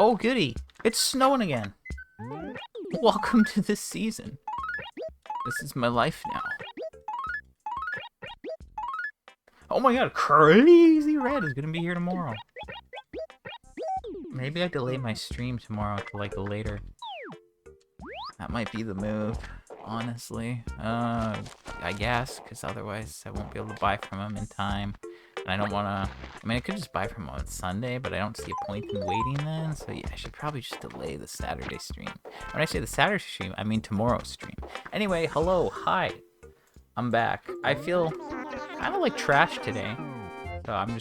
Oh, goody. It's snowing again. Welcome to this season. This is my life now. Oh my god, Crazy Red is gonna be here tomorrow. Maybe I delay my stream tomorrow to like later. That might be the move, honestly. I guess, because otherwise I won't be able to buy from him in time. And I don't want to... I mean, I could just buy from him on Sunday, but I don't see a point in waiting then. So yeah, I should probably just delay the Saturday stream. When I say the Saturday stream, I mean tomorrow's stream. Anyway, hello, hi. I'm back. I feel kind of like trash today. So I'm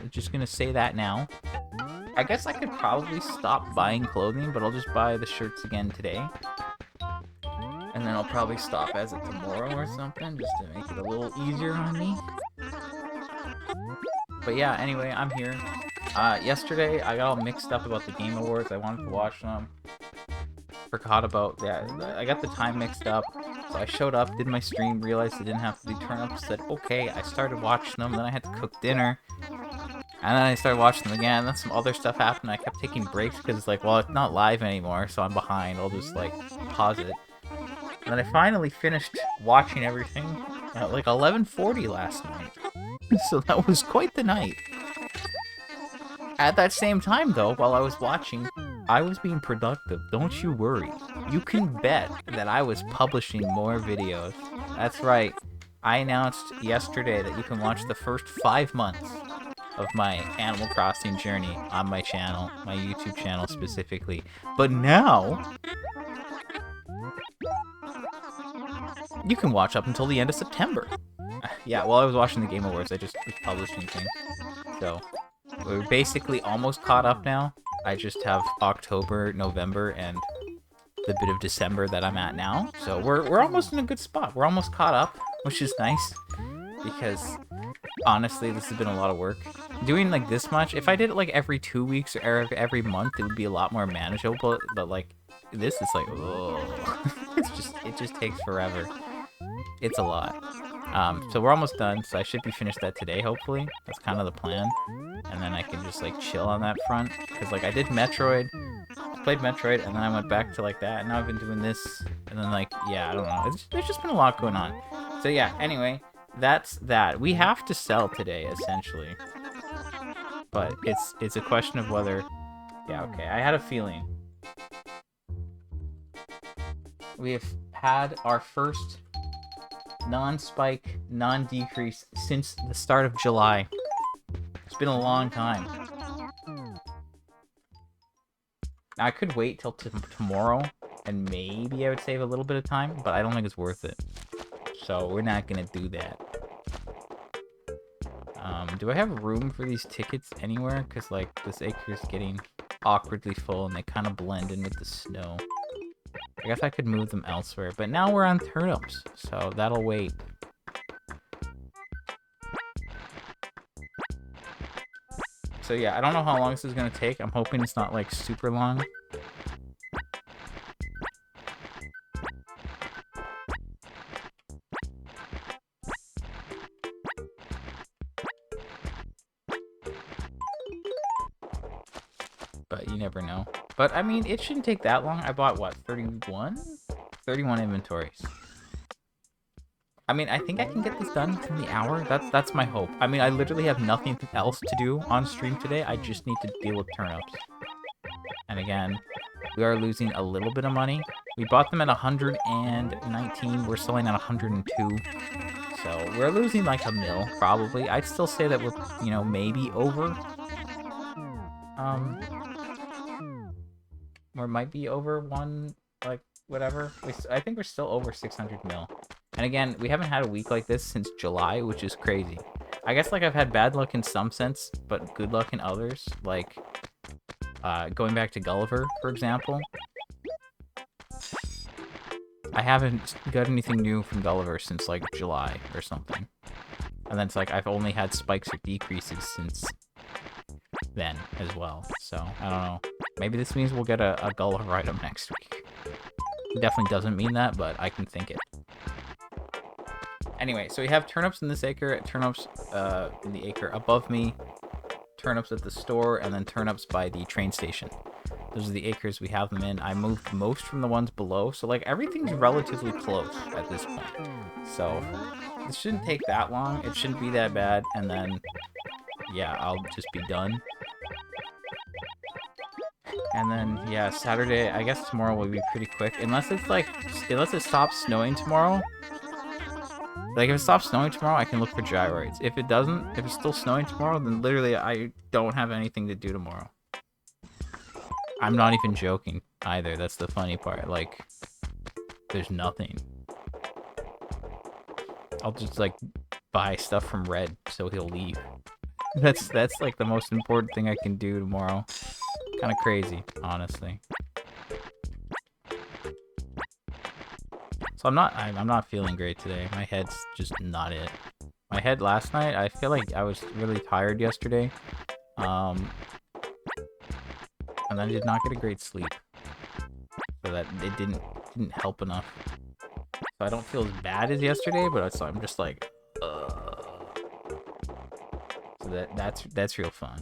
just gonna say that now. I guess I could probably stop buying clothing, but I'll just buy the shirts again today. And then I'll probably stop as of tomorrow or something, just to make it a little easier on me. But yeah, anyway, I'm here. Yesterday, I got all mixed up about the Game Awards. I wanted to watch them. Forgot about that. I got the time mixed up. So I showed up, did my stream, realized it didn't have to do turn-ups. Said, okay, I started watching them. Then I had to cook dinner. And then I started watching them again. Then some other stuff happened. I kept taking breaks because it's like, well, it's not live anymore, so I'm behind. I'll just, like, pause it. And then I finally finished watching everything at like 11:40 last night. So that was quite the night. At that same time, though, while I was watching, I was being productive. Don't you worry. You can bet that I was publishing more videos. That's right. I announced yesterday that you can watch the first 5 months of my Animal Crossing journey on my channel, my YouTube channel specifically. But now, you can watch up until the end of September. Yeah, while I was watching the Game Awards, I just was publishing things. So, we're basically almost caught up now. I just have October, November, and the bit of December that I'm at now. So we're almost in a good spot. We're almost caught up, which is nice. Because, honestly, this has been a lot of work. Doing, like, this much, if I did it, like, every 2 weeks or every month, it would be a lot more manageable. But, like, this is like, oh, it just takes forever. It's a lot. So we're almost done, so I should be finished that today, hopefully. That's kind of the plan. And then I can just, like, chill on that front. Because, like, I did Metroid, played Metroid, and then I went back to, like, that. And now I've been doing this, and then, like, yeah, I don't know. There's just been a lot going on. So, yeah, anyway, that's that. We have to sell today, essentially. But it's a question of whether... Yeah, okay, I had a feeling. We have had our first non-spike, non-decrease since the start of July. It's been a long time. Now, I could wait till tomorrow, and maybe I would save a little bit of time, but I don't think it's worth it. So, we're not gonna do that. Do I have room for these tickets anywhere? Because, like, this acre is getting awkwardly full, and they kind of blend in with the snow. I guess I could move them elsewhere, but now we're on turnips, so that'll wait. So yeah, I don't know how long this is gonna take. I'm hoping it's not, like, super long. But you never know. But, I mean, it shouldn't take that long. I bought, what, 31? 31 inventories. I mean, I think I can get this done within the hour. That's my hope. I mean, I literally have nothing else to do on stream today. I just need to deal with turnips. And again, we are losing a little bit of money. We bought them at 119. We're selling at 102. So, we're losing like a mil, probably. I'd still say that we're, you know, maybe over. Or might be over one, like, whatever. I think we're still over 600 mil. And again, we haven't had a week like this since July, which is crazy. I guess, like, I've had bad luck in some sense, but good luck in others. Like, going back to Gulliver, for example. I haven't got anything new from Gulliver since, like, July or something. And then it's like, I've only had spikes or decreases since then as well. So, I don't know. Maybe this means we'll get a Gulliver item next week. It definitely doesn't mean that, but I can think it. Anyway, so we have turnips in this acre, turnips in the acre above me, turnips at the store, and then turnips by the train station. Those are the acres we have them in. I moved most from the ones below, so like everything's relatively close at this point. So this shouldn't take that long. It shouldn't be that bad, and then yeah, I'll just be done. And then yeah, Saturday. I guess tomorrow will be pretty quick, unless it stops snowing tomorrow. Like, if it stops snowing tomorrow, I can look for gyroids. If it doesn't, if it's still snowing tomorrow, then literally I don't have anything to do tomorrow. I'm not even joking either. That's the funny part. Like, there's nothing. I'll just, like, buy stuff from Red so he'll leave. That's like, the most important thing I can do tomorrow. Kind of crazy, honestly. So I'm not feeling great today. My head's just not it. My head last night, I feel like I was really tired yesterday. And I did not get a great sleep. So that it didn't help enough. So I don't feel as bad as yesterday, but I'm just like, ugh. So that's real fun.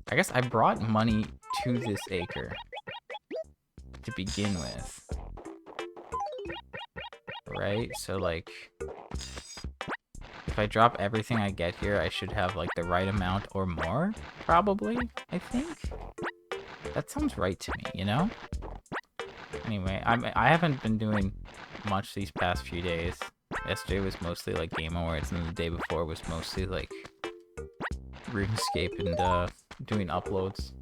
I guess I brought money to this acre to begin with. Right? So, like, if I drop everything I get here, I should have, like, the right amount or more, probably, I think. That sounds right to me, you know? Anyway, I haven't been doing much these past few days. Yesterday was mostly, like, Game Awards, and the day before was mostly, like, RuneScape and, doing uploads.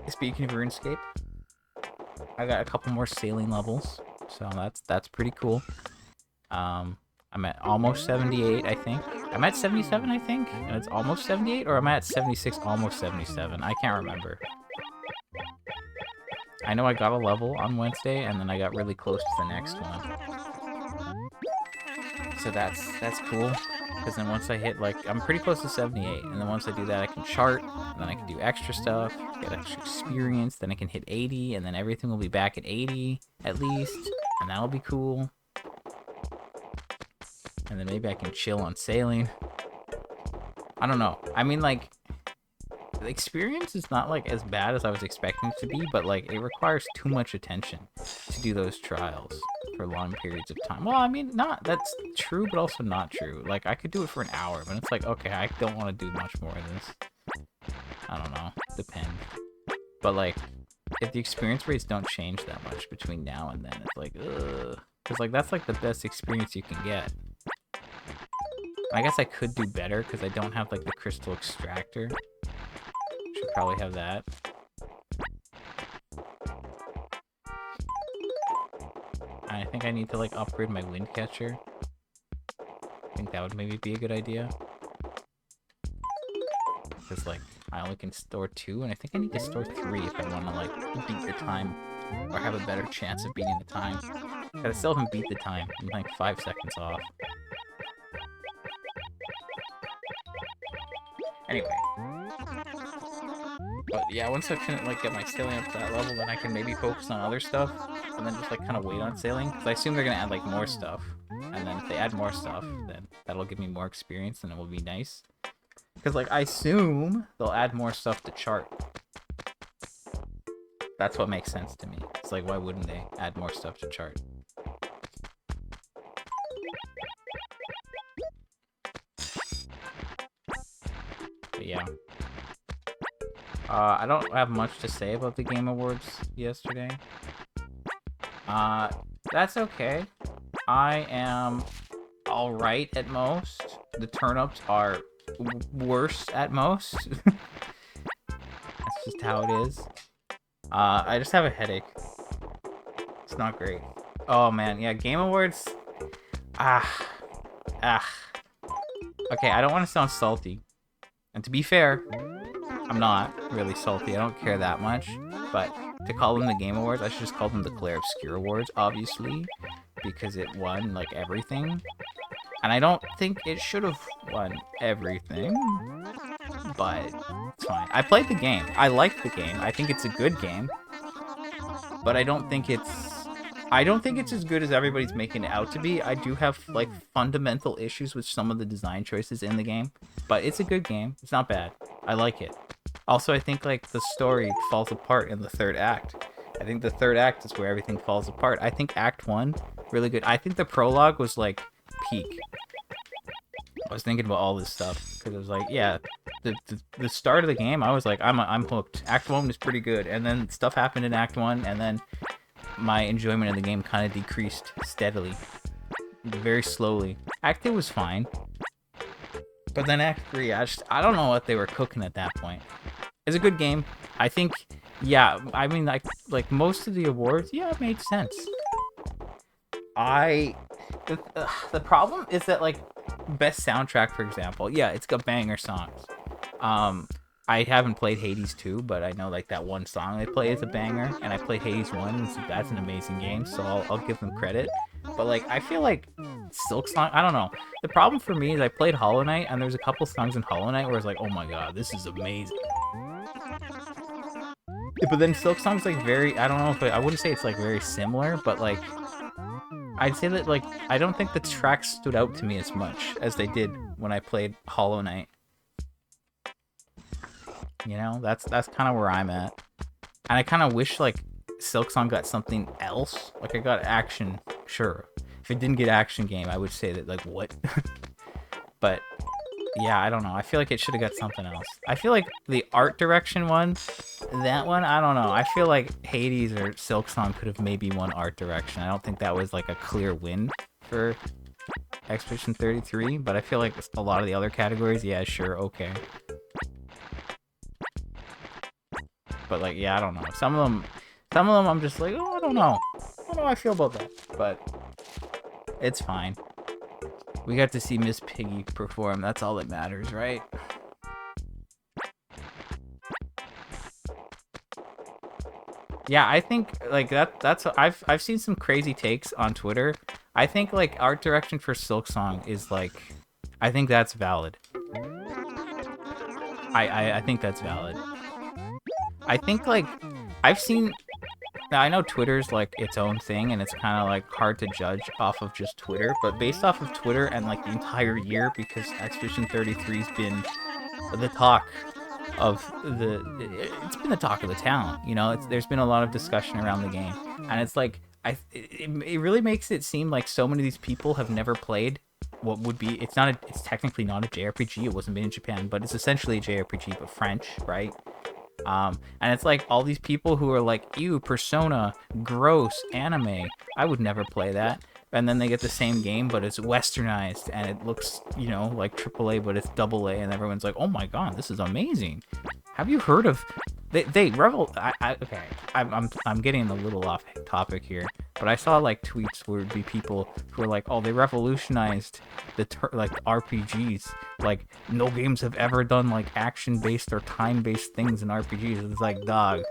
Speaking of RuneScape, I got a couple more sailing levels, so that's pretty cool. I'm at almost 78, I think. I'm at 77, I think, and it's almost 78, or am I at 76, almost 77? I can't remember. I know I got a level on Wednesday, and then I got really close to the next one. So that's cool. Because then once I hit, like, I'm pretty close to 78, and then once I do that, I can chart, and then I can do extra stuff, get extra experience, then I can hit 80, and then everything will be back at 80, at least, and that'll be cool. And then maybe I can chill on sailing. I don't know. I mean, like, the experience is not, like, as bad as I was expecting it to be, but, like, it requires too much attention to do those trials for long periods of time. Well, I mean, that's true, but also not true. Like, I could do it for an hour, but it's like, okay, I don't want to do much more of this. I don't know. Depends. But, like, if the experience rates don't change that much between now and then, it's like, ugh. Because, like, that's, like, the best experience you can get. I guess I could do better, because I don't have, like, the crystal extractor. Should probably have that. I think I need to, like, upgrade my wind catcher. I think that would maybe be a good idea. Because, like, I only can store 2, and I think I need to store 3 if I want to, like, beat the time. Or have a better chance of beating the time. Because I still haven't beat the time. I'm, like, 5 seconds off. Anyway. But yeah, once I can, like, get my sailing up to that level, then I can maybe focus on other stuff, and then just, like, kind of wait on sailing, because I assume they're gonna add, like, more stuff, and then if they add more stuff, then that'll give me more experience, and it will be nice. Because, like, I assume they'll add more stuff to chart. That's what makes sense to me. It's like, why wouldn't they add more stuff to chart? But yeah. I don't have much to say about the Game Awards yesterday. That's okay. I am alright at most. The turn-ups are worse at most. That's just how it is. I just have a headache. It's not great. Oh man, yeah, Game Awards. Ah, ah. Okay, I don't want to sound salty, and to be fair, I'm not really salty. I don't care that much. But to call them the Game Awards, I should just call them the Claire Obscure Awards, obviously, because it won like everything. And I don't think it should have won everything, but it's fine. I played the game. I like the game. I think it's a good game, but I don't think it's as good as everybody's making it out to be. I do have like fundamental issues with some of the design choices in the game, but it's a good game. It's not bad. I like it. Also, I think like the story falls apart in the third act. I think the third act is where everything falls apart. I think Act 1, really good. I think the prologue was like peak. I was thinking about all this stuff because it was like, yeah, the start of the game, I was like, I'm hooked. Act 1 was pretty good, and then stuff happened in Act 1, and then my enjoyment of the game kind of decreased steadily, very slowly. Act 2 was fine, but then Act 3, I don't know what they were cooking at that point. It's a good game. I think, yeah, I mean, like most of the awards, yeah, it made sense. The problem is that, like, best soundtrack, for example, yeah, it's got banger songs. I haven't played Hades 2, but I know, like, that one song they play is a banger, and I played Hades 1, and so that's an amazing game, so I'll give them credit. But, like, I feel like Silksong, I don't know. The problem for me is I played Hollow Knight, and there's a couple songs in Hollow Knight where it's like, oh my god, this is amazing. But then Silksong's, like, very, I don't know if I wouldn't say it's, like, very similar, but, like, I'd say that, like, I don't think the tracks stood out to me as much as they did when I played Hollow Knight. You know, that's kind of where I'm at. And I kind of wish, like, Silksong got something else. Like, I got action, sure. If it didn't get action game, I would say that, like, what? But, yeah, I don't know. I feel like it should have got something else. I feel like the art direction one, that one, I don't know. I feel like Hades or Silksong could have maybe won art direction. I don't think that was, like, a clear win for Expedition 33, but I feel like a lot of the other categories, yeah, sure, okay. But, like, yeah, I don't know. Some of them I'm just like, oh, I don't know. I don't know how I feel about that. But it's fine. We got to see Miss Piggy perform. That's all that matters, right? Yeah, I think, like, that's I've seen some crazy takes on Twitter. I think, like, art direction for Silksong is, like, I think that's valid. I think that's valid. I think, like, I've seen... Now, I know Twitter's, like, its own thing, and it's kind of, like, hard to judge off of just Twitter, but based off of Twitter and, like, the entire year, because Expedition 33's been the talk of it's been the talk of the town, you know? There's been a lot of discussion around the game, and it's, like, it really makes it seem like so many of these people have never played what would be... It's technically not a JRPG, it wasn't made in Japan, but it's essentially a JRPG, but French, right? And it's like all these people who are like, ew, Persona, gross, anime, I would never play that. And then they get the same game, but it's westernized, and it looks, you know, like AAA, but it's AA, and everyone's like, oh my god, this is amazing. Have you heard of... Okay, I'm getting a little off topic here, but I saw, like, tweets where it'd be people who are like, oh, they revolutionized the RPGs. Like, no games have ever done, like, action-based or time-based things in RPGs. It's like, dog,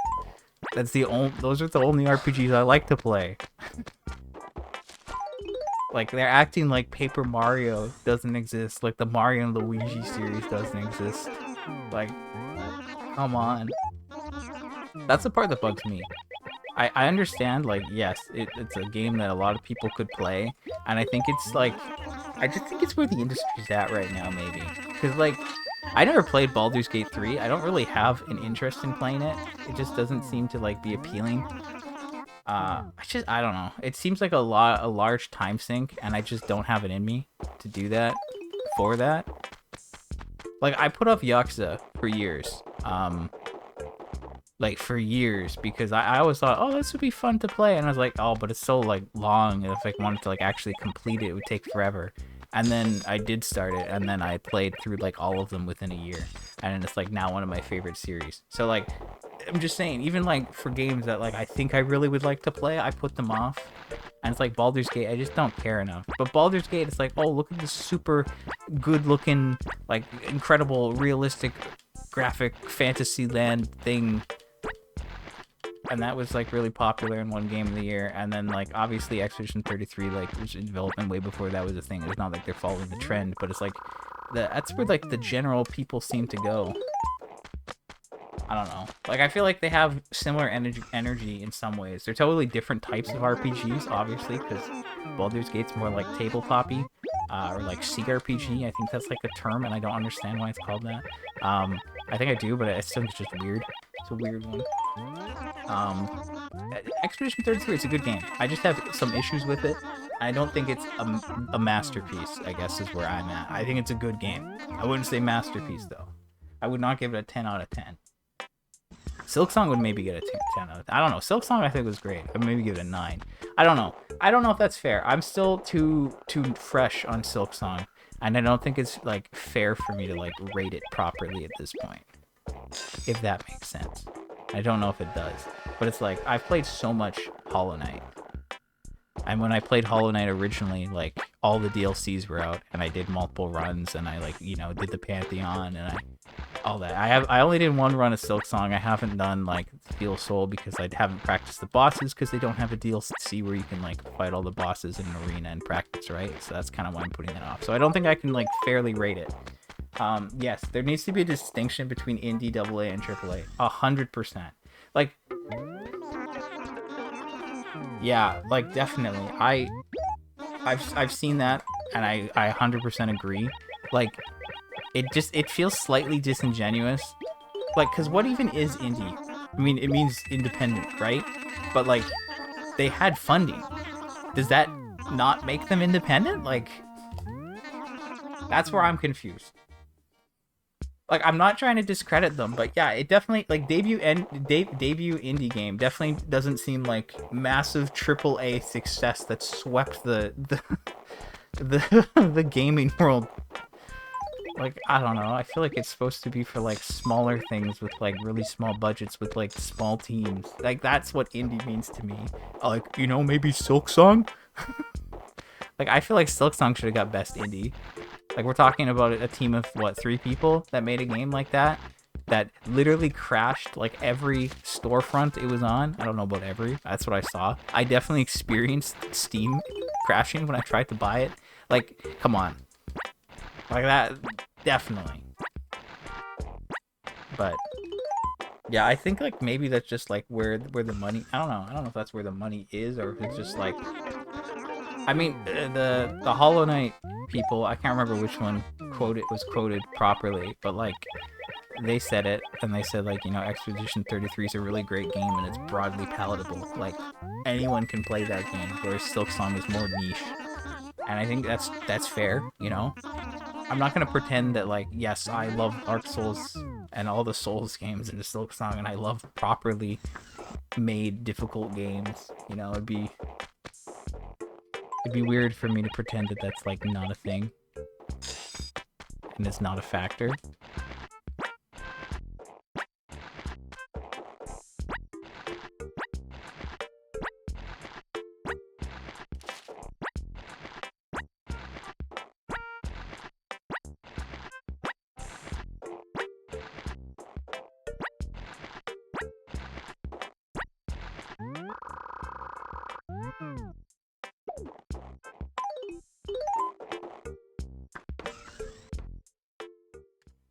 those are the only RPGs I like to play. Like, they're acting like Paper Mario doesn't exist, like the Mario and Luigi series doesn't exist. Like, come on. That's the part that bugs me. I understand, like, yes, it's a game that a lot of people could play, and I think it's, like, I just think it's where the industry's at right now, maybe. Because, like, I never played Baldur's Gate 3. I don't really have an interest in playing it. It just doesn't seem to, like, be appealing. I don't know. It seems like a large time sink, and I just don't have it in me to do that, for that. Like, I put off Yakuza for years. Like, for years, because I always thought, oh, this would be fun to play, and I was like, oh, but it's so, like, long, and if I wanted to, like, actually complete it would take forever. And then I did start it, and then I played through, like, all of them within a year, and it's, like, now one of my favorite series. So, like, I'm just saying, even like for games that like I think I really would like to play, I put them off. And it's like Baldur's Gate, I just don't care enough. But Baldur's Gate, it's like, oh, look at this super good-looking, like, incredible, realistic, graphic fantasy land thing. And that was like really popular in one game of the year. And then like obviously Expedition 33 like was in development way before that was a thing. It's not like they're following the trend, but it's like that's where like the general people seem to go. I don't know. Like I feel like they have similar energy in some ways. They're totally different types of RPGs, obviously, because Baldur's Gate's more like tabletop-y, or like CRPG. I think that's like a term, and I don't understand why it's called that. I think I do, but it's still just weird. It's a weird one. Expedition 33 is a good game. I just have some issues with it. I don't think it's a masterpiece, I guess is where I'm at. I think it's a good game. I wouldn't say masterpiece, though. I would not give it a 10 out of 10. Silksong would maybe get a 10 out of 10. I don't know. Silksong I think was great. I'd maybe give it a 9. I don't know. I don't know if that's fair. I'm still too fresh on Silksong, and I don't think it's like fair for me to like rate it properly at this point. If that makes sense. I don't know if it does. But it's like, I've played so much Hollow Knight. And when I played Hollow Knight originally, like, all the DLCs were out, and I did multiple runs, and I, like, you know, did the Pantheon, and all that. I only did one run of Silksong. I haven't done, like, Steel Soul, because I haven't practiced the bosses, because they don't have a DLC where you can, like, fight all the bosses in an arena and practice, right? So that's kind of why I'm putting that off. So I don't think I can, like, fairly rate it. Yes, there needs to be a distinction between indie, AA, and AAA. 100%. Like, yeah, like definitely. I've seen that, and I 100% agree. Like, it feels slightly disingenuous. Like, cause what even is indie? I mean, it means independent, right? But like, they had funding. Does that not make them independent? Like, that's where I'm confused. Like, I'm not trying to discredit them, but yeah, it definitely, like, debut indie game definitely doesn't seem like massive AAA success that swept the the gaming world. Like, I don't know, I feel like it's supposed to be for, like, smaller things with, like, really small budgets with, like, small teams. Like, that's what indie means to me. Like, you know, maybe Silksong? Like, I feel like Silksong should have got Best Indie. Like, we're talking about a team of, what, 3 people that made a game like that literally crashed, like, every storefront it was on. I don't know about every. That's what I saw. I definitely experienced Steam crashing when I tried to buy it. Like, come on. Like, that, definitely. But, yeah, I think, like, maybe that's just, like, where the money... I don't know if that's where the money is, or if it's just, like... I mean, the Hollow Knight people, I can't remember which one was quoted properly, but like they said it, and they said like, you know, Expedition 33 is a really great game and it's broadly palatable. Like anyone can play that game, whereas Silksong is more niche. And I think that's fair, you know. I'm not gonna pretend that like, yes, I love Dark Souls and all the Souls games in the Silksong, and I love properly made difficult games. You know, it'd be weird for me to pretend that that's, like, not a thing. And it's not a factor.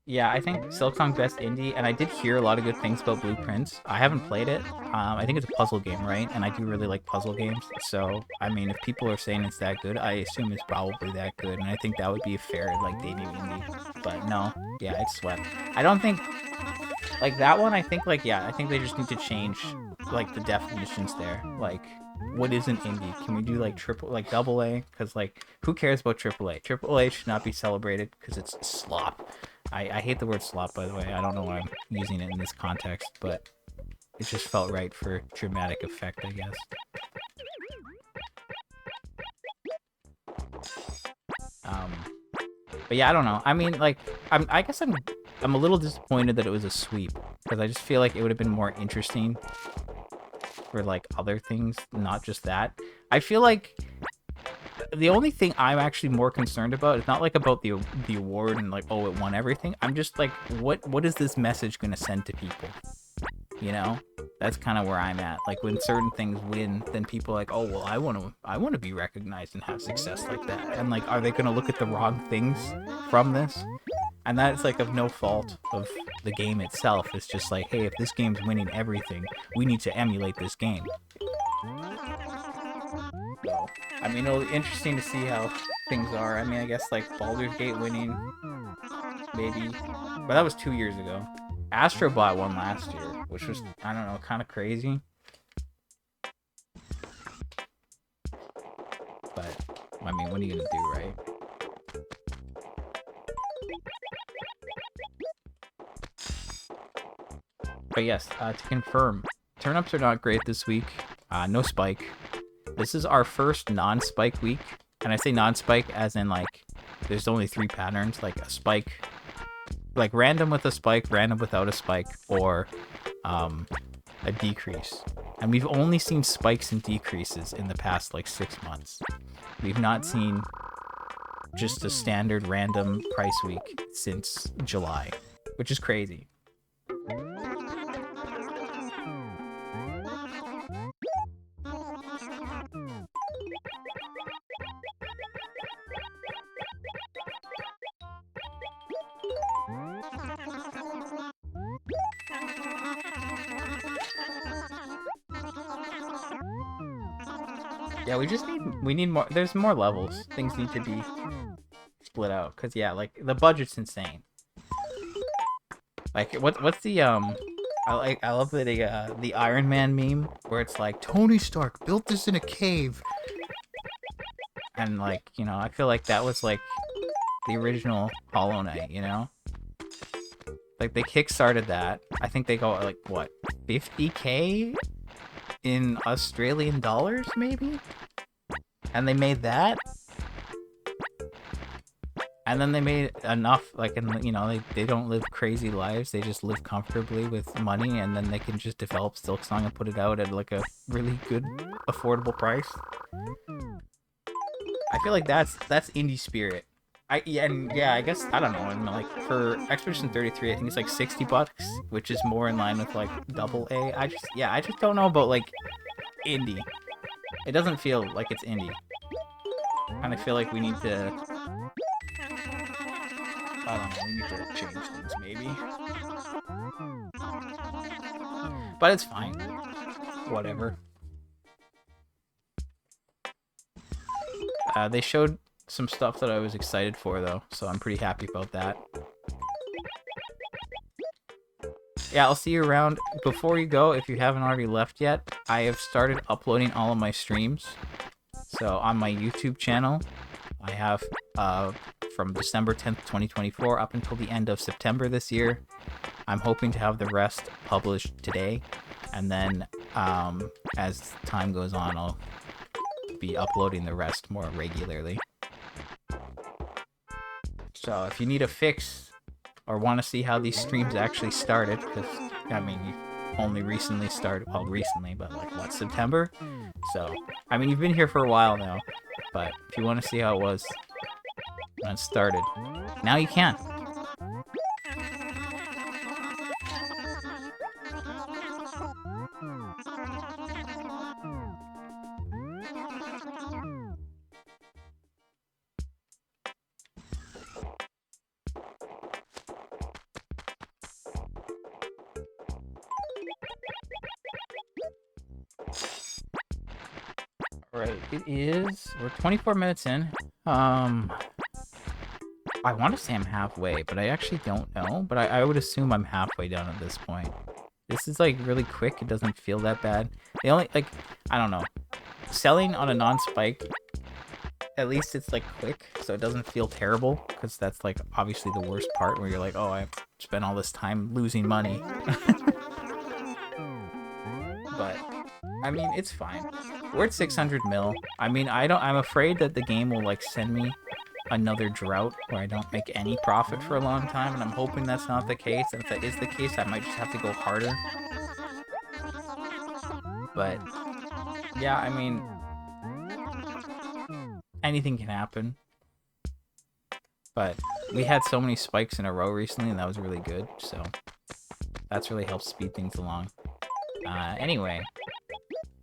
Yeah, I think Silksong Best Indie, and I did hear a lot of good things about Blueprints. I haven't played it. I think it's a puzzle game, right? And I do really like puzzle games. So, I mean, if people are saying it's that good, I assume it's probably that good. And I think that would be a fair, like, debut indie. But no, yeah, it's swept. I don't think, like, that one, I think, like, yeah, I think they just need to change, like, the definitions there. Like, what is an indie? Can we do, like, double A? Because, like, who cares about AAA? AAA should not be celebrated because it's slop. I hate the word slop, by the way. I don't know why I'm using it in this context, but it just felt right for dramatic effect, I guess. But yeah, I don't know. I mean, like, I guess I'm a little disappointed that it was a sweep. because I just feel like it would have been more interesting for like other things, not just that. I feel like the only thing I'm actually more concerned about is not like about the award and like, oh, it won everything. I'm just like, what is this message gonna send to people? You know, that's kind of where I'm at. Like when certain things win, then people are like, oh well, I want to be recognized and have success like that. And like, are they gonna look at the wrong things from this? And that's like of no fault of the game itself. It's just like, hey, if this game's winning everything, we need to emulate this game. So, I mean, it'll be interesting to see how things are. I mean, I guess like Baldur's Gate winning, maybe, but that was 2 years ago. Astrobot won last year, which was, I don't know, kind of crazy. But, I mean, what are you gonna do, right? But yes, to confirm, turnips are not great this week. No spike. This is our first non-spike week. And I say non-spike as in, like, there's only 3 patterns, like a spike, like random with a spike, random without a spike, or a decrease. And we've only seen spikes and decreases in the past like 6 months. We've not seen just a standard random price week since July, which is crazy. Yeah, we need more. There's more levels. Things need to be split out. Cause yeah, like the budget's insane. Like what's the I love the Iron Man meme where it's like Tony Stark built this in a cave. And like, you know, I feel like that was like the original Hollow Knight, you know? Like they kickstarted that. I think they got like what, 50K in Australian dollars maybe? And they made that? And then they made enough, like, and you know, they don't live crazy lives. They just live comfortably with money, and then they can just develop Silksong and put it out at like a really good, affordable price. I feel like that's indie spirit. I guess I don't know. I mean, like for Expedition 33, I think it's like $60, which is more in line with like AA. I just don't know about like indie. It doesn't feel like it's indie. I kind of feel like we need to. I don't know. We need to change things maybe. But it's fine. Whatever. They showed some stuff that I was excited for, though, so I'm pretty happy about that. Yeah, I'll see you around. Before you go, if you haven't already left yet, I have started uploading all of my streams. So on my YouTube channel, I have from December 10th, 2024 up until the end of September this year. I'm hoping to have the rest published today. And then as time goes on, I'll be uploading the rest more regularly. So if you need a fix or want to see how these streams actually started, because I mean you've only recently started, well recently, but like what, September? So I mean you've been here for a while now, but if you want to see how it was when it started, now you can. Right, it is. We're 24 minutes in. I want to say I'm halfway, but I actually don't know. But I would assume I'm halfway done at this point. This is like really quick. It doesn't feel that bad. The only, like, I don't know. Selling on a non-spike, at least it's like quick, so it doesn't feel terrible. Because that's like obviously the worst part where you're like, oh, I've spent all this time losing money. But I mean, it's fine. We're at 600 mil. I mean, I'm afraid that the game will like send me another drought where I don't make any profit for a long time, and I'm hoping that's not the case. And if that is the case, I might just have to go harder. But yeah, I mean, anything can happen. But we had so many spikes in a row recently, and that was really good. So that's really helped speed things along. Anyway,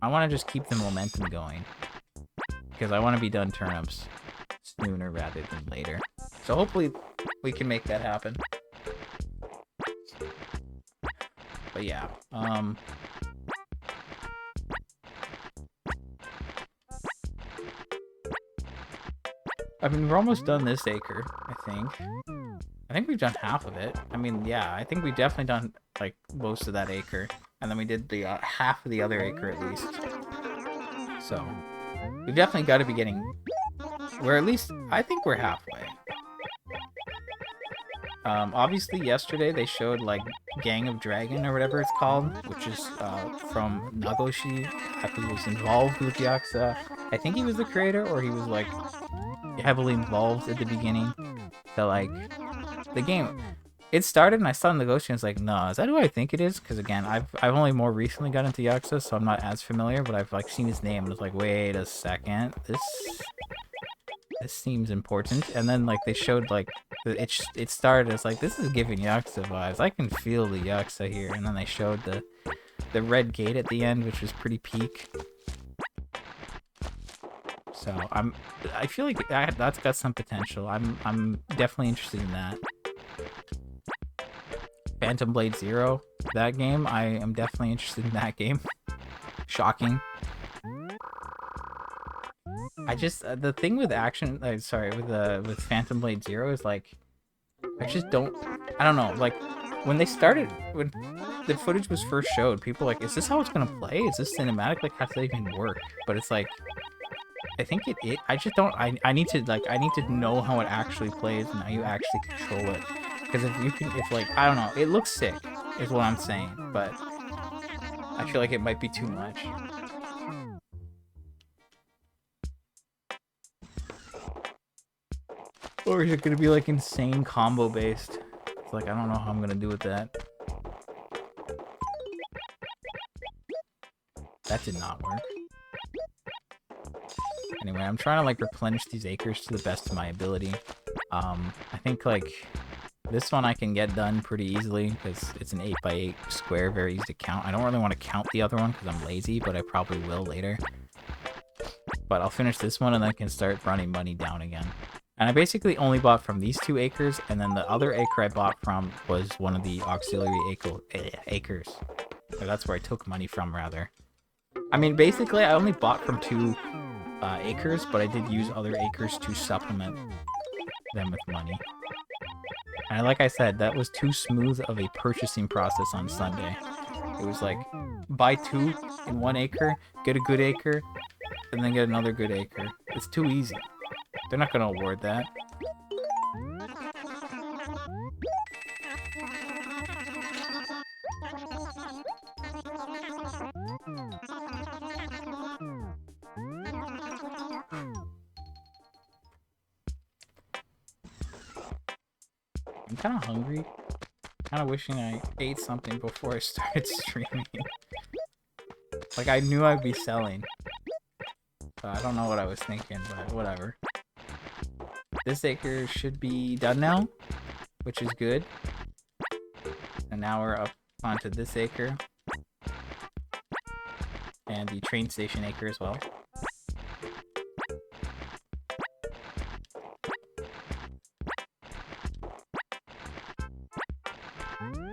I want to just keep the momentum going because I want to be done turnips sooner rather than later. So hopefully we can make that happen. But yeah, I mean, we're almost done this acre, I think. I think we've done half of it. I mean, yeah, I think we've definitely done, like, most of that acre. And then we did the half of the other acre at least. So, we've definitely got to be getting... We're at least... I think we're halfway. Obviously, yesterday they showed, like, Gang of Dragon or whatever it's called, which is from Nagoshi, who was involved with Yakuza. I think he was the creator, or he was, like, heavily involved at the beginning. So, like, the game... It started and I saw Nagoshi and was like, no, is that who I think it is? Because, again, I've only more recently got into Yakuza, so I'm not as familiar, but I've, like, seen his name and was like, wait a second, this seems important. And then, like, they showed, like, it started as like, this is giving Yakuza vibes. I can feel the Yakuza here. And then they showed the red gate at the end, which was pretty peak. So I feel like that's got some potential. I'm definitely interested in that. Phantom Blade Zero, that game, I am definitely interested in that game. Shocking. I just the thing with action, with Phantom Blade Zero is like, I just don't know, like when the footage was first showed, people were like, is this how it's gonna play? Is this cinematic? Like, how does that even work? But it's like, I think I just don't, I need to know how it actually plays and how you actually control it. Because if like, I don't know, it looks sick, is what I'm saying, but I feel like it might be too much. Or is it gonna be like insane combo based? It's like, I don't know how I'm gonna do with that. That did not work. Anyway, I'm trying to like replenish these acres to the best of my ability. I think like this one I can get done pretty easily because it's an 8x8 square, very easy to count. I don't really want to count the other one because I'm lazy, but I probably will later. But I'll finish this one and then I can start running money down again. And I basically only bought from these 2 acres, and then the other acre I bought from was one of the auxiliary acres. Or that's where I took money from, rather. I mean, basically, I only bought from 2 acres, but I did use other acres to supplement them with money. And like I said, that was too smooth of a purchasing process on Sunday. It was like, buy 2 in 1 acre, get a good acre, and then get another good acre. It's too easy. They're not gonna award that. I'm kind of hungry. Kind of wishing I ate something before I started streaming. Like, I knew I'd be selling. So I don't know what I was thinking, but whatever. This acre should be done now, which is good. And now we're up onto this acre. And the train station acre as well.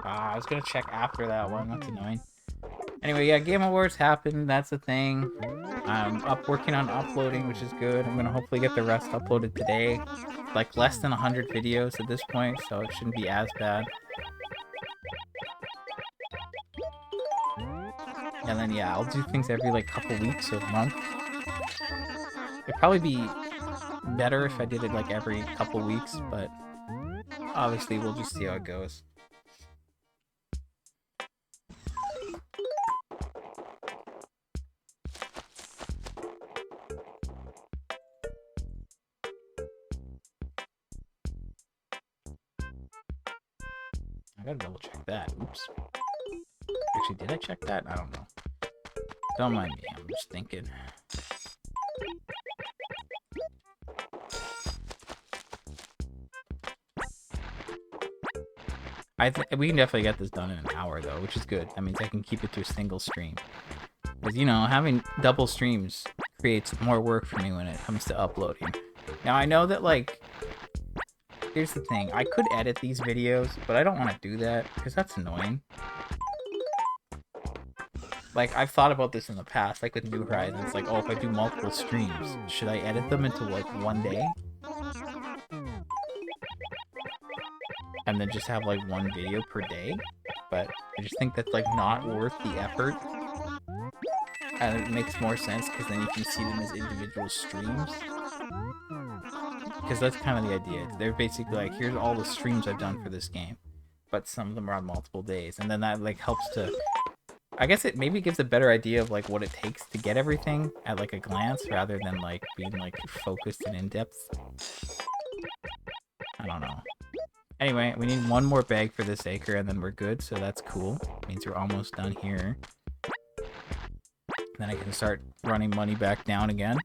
I was gonna check after that one, that's annoying. Anyway, yeah, Game Awards happened, that's a thing. I'm working on uploading, which is good. I'm gonna hopefully get the rest uploaded today. Like, less than 100 videos at this point, so it shouldn't be as bad. And then, yeah, I'll do things every, like, couple weeks or a month. It'd probably be better if I did it, like, every couple weeks, but obviously we'll just see how it goes. I gotta double check that. Oops. Actually, did I check that? I don't know. Don't mind me. I'm just thinking. We can definitely get this done in an hour, though, which is good. That means I can keep it to a single stream. Because, you know, having double streams creates more work for me when it comes to uploading. Now, I know that, like, here's the thing. I could edit these videos, but I don't want to do that, because that's annoying. Like, I've thought about this in the past, like with New Horizons. Like, oh, if I do multiple streams, should I edit them into, like, one day? And then just have, like, one video per day? But I just think that's, like, not worth the effort. And it makes more sense, because then you can see them as individual streams. Because that's kind of the idea. They're basically like, here's all the streams I've done for this game. But some of them are on multiple days. And then that, like, helps to... I guess it maybe gives a better idea of, like, what it takes to get everything at, like, a glance, rather than, like, being, like, focused and in-depth. I don't know. Anyway, we need one more bag for this acre, and then we're good, so that's cool. Means we're almost done here. Then I can start running money back down again.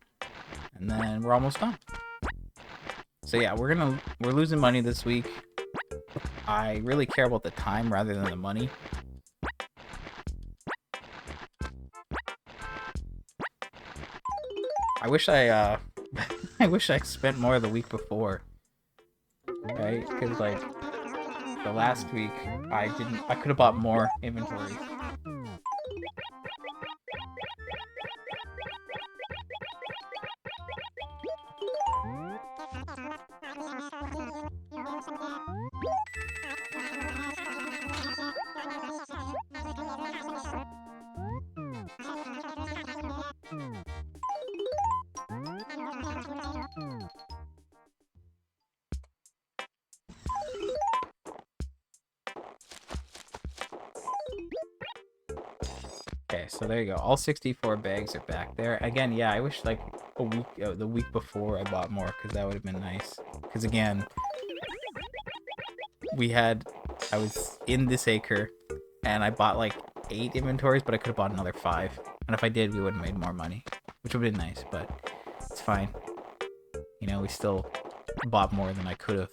And then we're almost done. So yeah, we're losing money this week. I really care about the time rather than the money. I wish I I wish I spent more the week before. Right? Because, like, the last week I could have bought more inventory. Okay, so there you go. All 64 bags are back there. Again, yeah, I wish, like, the week before I bought more, because that would have been nice. Because, again, I was in this acre, and I bought, like, 8 inventories, but I could have bought another 5. And if I did, we would have made more money, which would have been nice, but it's fine. You know, we still bought more than I could have.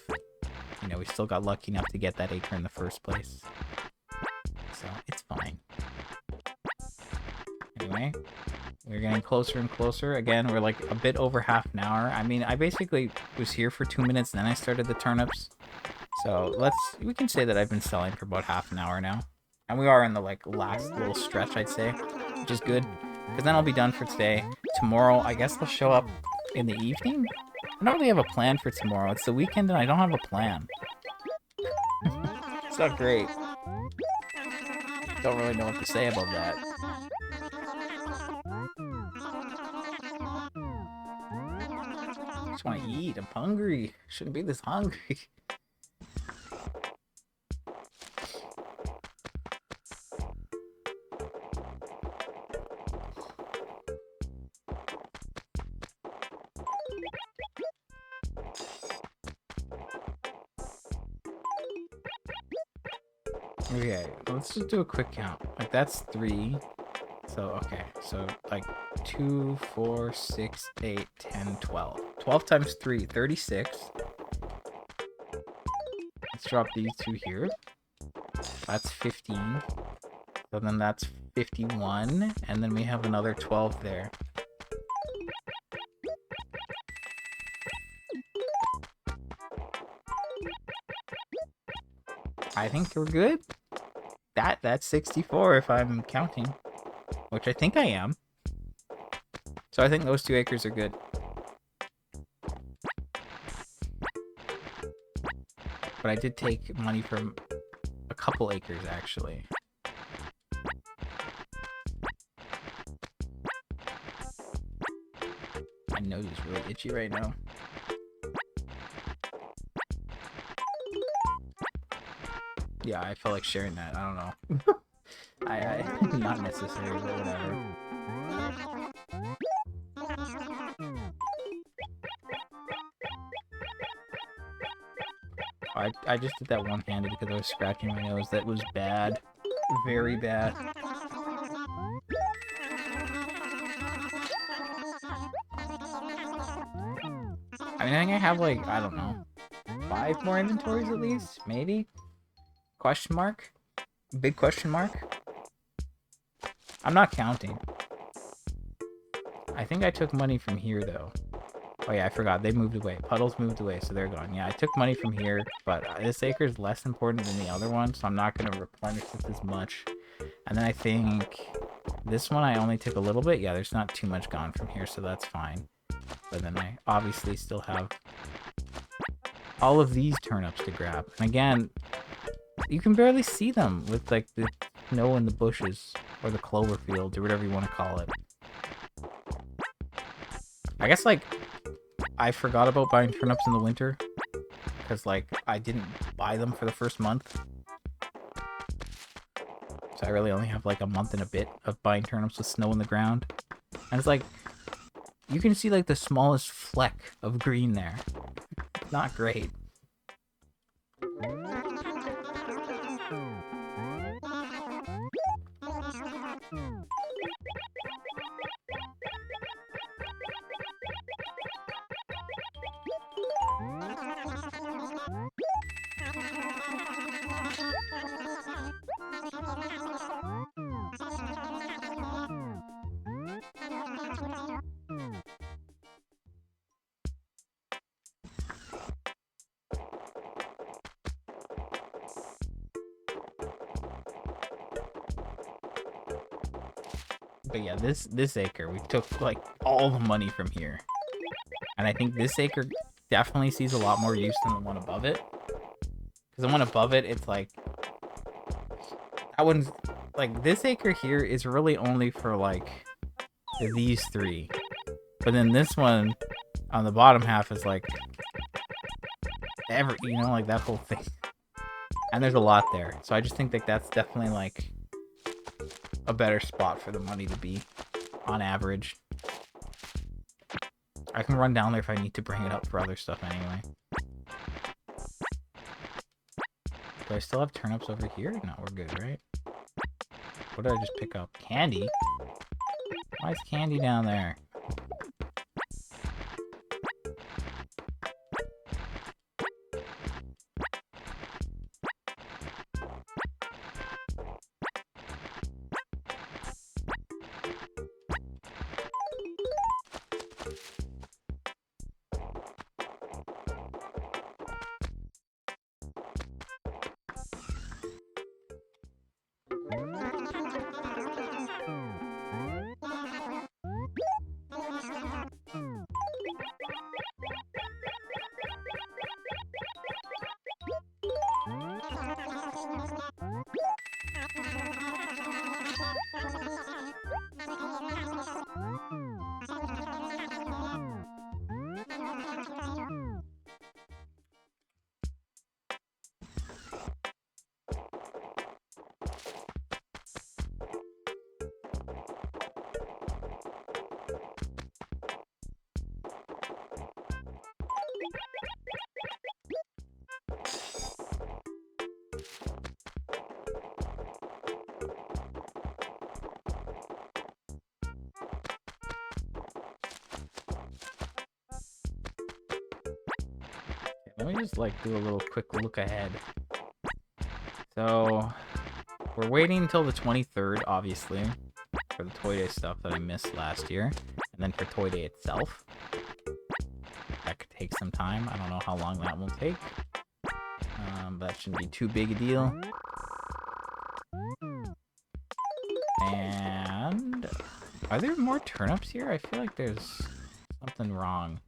You know, we still got lucky enough to get that acre in the first place. So, it's fine. Anyway, we're getting closer and closer. Again, we're like a bit over half an hour. I mean, I basically was here for 2 minutes, then I started the turnips. So we can say that I've been selling for about half an hour now. And we are in the, like, last little stretch, I'd say, which is good. Because then I'll be done for today. Tomorrow, I guess they'll show up in the evening? I don't really have a plan for tomorrow. It's the weekend and I don't have a plan. It's not great. Don't really know what to say about that. I just want to eat. I'm hungry. Shouldn't be this hungry. Okay, let's just do a quick count. Like, that's 3. So, okay. So, like, 2, 4, 6, 8, 10, 12. 12 times 3, 36. Let's drop these 2 here. That's 15. So then that's 51. And then we have another 12 there. I think we're good. That's 64 if I'm counting. Which I think I am. So I think those 2 acres are good. But I did take money from a couple acres, actually. My nose is really itchy right now. Yeah, I felt like sharing that. I don't know. I not necessary, but whatever. I just did that one-handed because I was scratching my nose. That was bad. Very bad. I mean, I think I have, like, I don't know, 5 more inventories at least? Maybe? Question mark? Big question mark? I'm not counting. I think I took money from here, though. Oh yeah, I forgot. They moved away. Puddles moved away, so they're gone. Yeah, I took money from here, but this acre is less important than the other one, so I'm not going to replenish this as much. And then I think this one I only took a little bit. Yeah, there's not too much gone from here, so that's fine. But then I obviously still have all of these turnips to grab. And again, you can barely see them with, like, the snow in the bushes, or the clover fields, or whatever you want to call it. I guess, like, I forgot about buying turnips in the winter, because, like, I didn't buy them for the first month. So I really only have, like, a month and a bit of buying turnips with snow in the ground. And it's like, you can see, like, the smallest fleck of green there. Not great. But yeah, this acre, we took, like, all the money from here. And I think this acre definitely sees a lot more use than the one above it. Because the one above it, it's like... that one's... like, this acre here is really only for, like, these 3. But then this one, on the bottom half, is, like... you know, like, that whole thing. And there's a lot there. So I just think that that's definitely, like... a better spot for the money to be, on average. I can run down there if I need to bring it up for other stuff anyway. Do I still have turnips over here? No, we're good, right? What did I just pick up? Candy? Why is candy down there? Let me just, like, do a little quick look ahead. So, we're waiting until the 23rd, obviously, for the Toy Day stuff that I missed last year. And then for Toy Day itself. That could take some time. I don't know how long that will take. But that shouldn't be too big a deal. And... are there more turnips here? I feel like there's something wrong.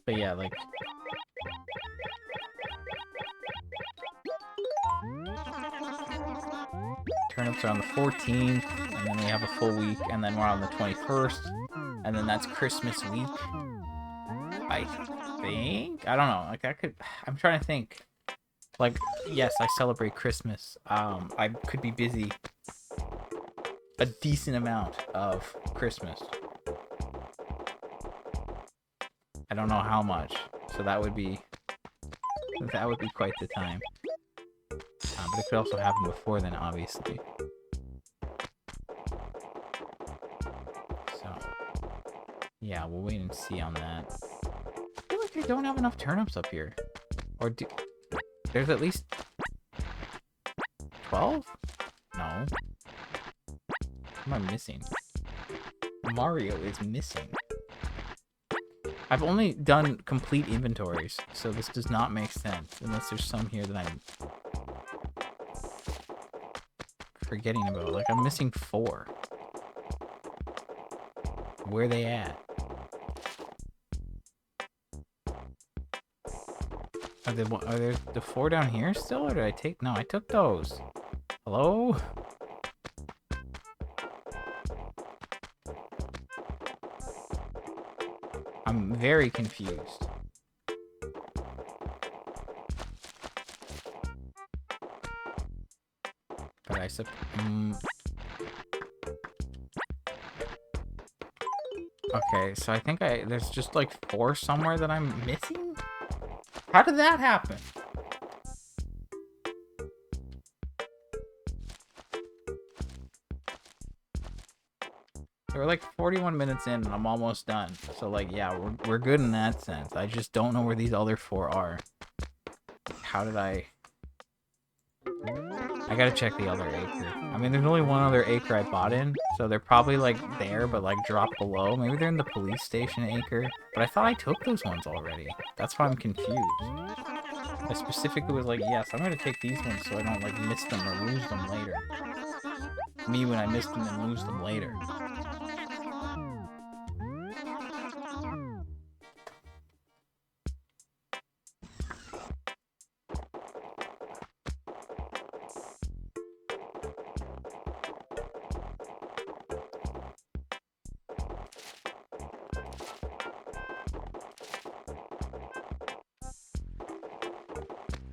But yeah, like... turnips are on the 14th, and then we have a full week, and then we're on the 21st, and then that's Christmas week. I think? I don't know, like, that could... I'm trying to think. Like, yes, I celebrate Christmas. I could be busy a decent amount of Christmas. I don't know how much. So that would be quite the time. But it could also happen before then, obviously. So, yeah, we'll wait and see on that. I feel like I don't have enough turnips up here. Or do... There's at least... 12? No. What am I missing? Mario is missing. I've only done complete inventories, so this does not make sense. Unless there's some here that I'm... forgetting about. Like, I'm missing 4. Where are they at? Are there the 4 down here still, or did I take... No, I took those. Hello? I'm very confused. But I suppose... Okay, so I think there's just like 4 somewhere that I'm missing? How did that happen? We're like 41 minutes in and I'm almost done. So like, yeah, we're good in that sense. I just don't know where these other 4 are. How did I gotta check the other acre. I mean, there's only one other acre I bought in, so they're probably like there, but like dropped below. Maybe they're in the police station acre. But I thought I took those ones already. That's why I'm confused. I specifically was like, yes, I'm gonna take these ones so I don't like miss them or lose them later. Me when I miss them and lose them later.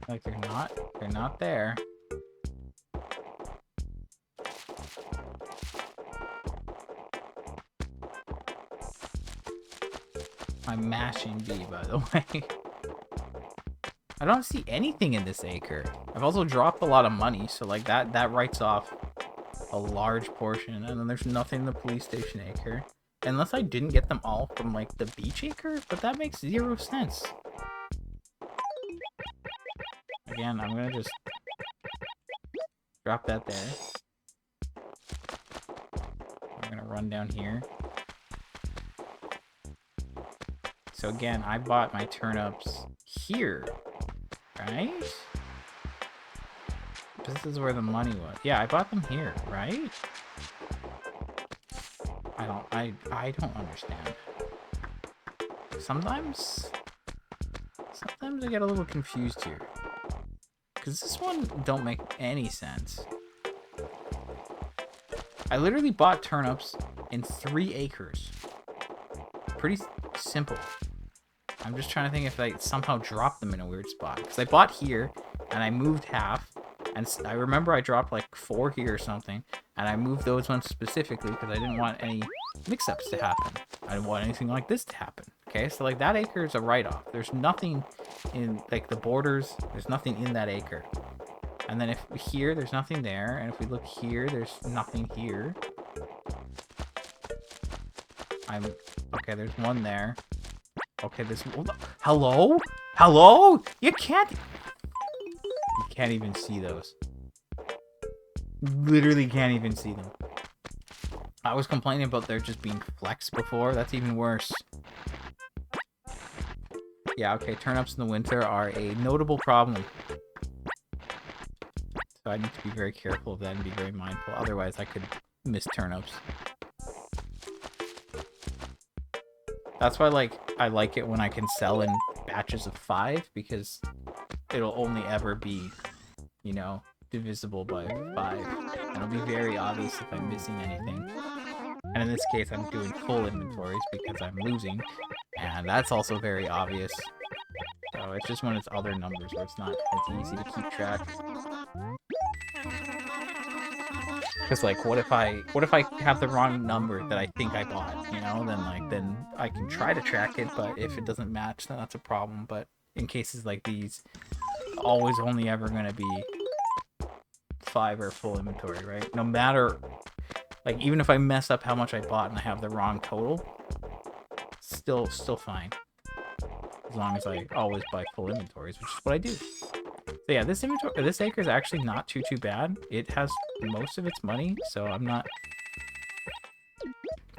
Like they're not there. I'm mashing B, by the way. I don't see anything in this acre. I've also dropped a lot of money, so like that writes off a large portion, and then there's nothing in the police station acre. Unless I didn't get them all from like the beach acre, but that makes 0 sense. Again, I'm gonna just drop that there. I'm gonna run down here. So again, I bought my turnips here, right? This is where the money was. Yeah, I bought them here, right? I don't understand. Sometimes I get a little confused here. Because this one don't make any sense. I literally bought turnips in 3 acres. Pretty simple. I'm just trying to think if I somehow dropped them in a weird spot. Because I bought here, and I moved half. And I remember I dropped like 4 here or something. And I moved those ones specifically because I didn't want any mix-ups to happen. I didn't want anything like this to happen. Okay, so like that acre is a write-off. There's nothing in like the borders. There's nothing in that acre. And then if here, there's nothing there. And if we look here, there's nothing here. Okay, there's one there. Okay, this... Hello? Hello? You can't even see those. Literally can't even see them. I was complaining about there just being flex before. That's even worse. Yeah, okay, turnips in the winter are a notable problem. So I need to be very careful of that and be very mindful. Otherwise, I could miss turnips. That's why, like, I like it when I can sell in batches of 5, because it'll only ever be, you know, divisible by 5. And it'll be very obvious if I'm missing anything. And in this case, I'm doing full inventories because I'm losing. And that's also very obvious. So it's just when it's other numbers where it's not as easy to keep track. Because like, what if I have the wrong number that I think I bought? You know, then I can try to track it, but if it doesn't match, then that's a problem. But in cases like these, always only ever gonna be 5 or full inventory, right? No matter, like, even if I mess up how much I bought and I have the wrong total, still fine. As long as I always buy full inventories, which is what I do. So yeah, this acre is actually not too bad. It has most of its money, so I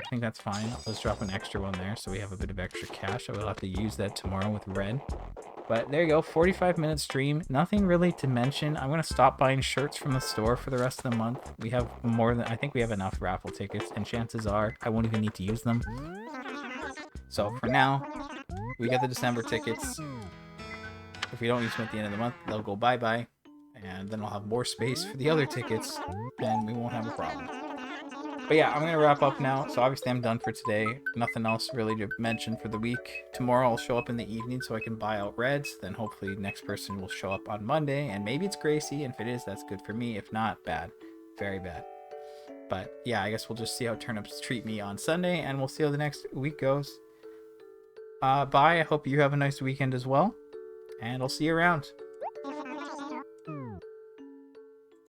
think that's fine. Let's drop an extra one there so we have a bit of extra cash. I will have to use that tomorrow with red. But there you go, 45-minute stream. Nothing really to mention. I'm going to stop buying shirts from the store for the rest of the month. We have I think we have enough raffle tickets, and chances are I won't even need to use them. So for now, we get the December tickets. If we don't use them at the end of the month, they'll go bye-bye. And then I'll have more space for the other tickets, and we won't have a problem. But yeah, I'm going to wrap up now. So obviously I'm done for today. Nothing else really to mention for the week. Tomorrow I'll show up in the evening so I can buy out reds. Then hopefully next person will show up on Monday. And maybe it's Gracie. And if it is, that's good for me. If not, bad. Very bad. But yeah, I guess we'll just see how turnips treat me on Sunday. And we'll see how the next week goes. Bye. I hope you have a nice weekend as well. And I'll see you around.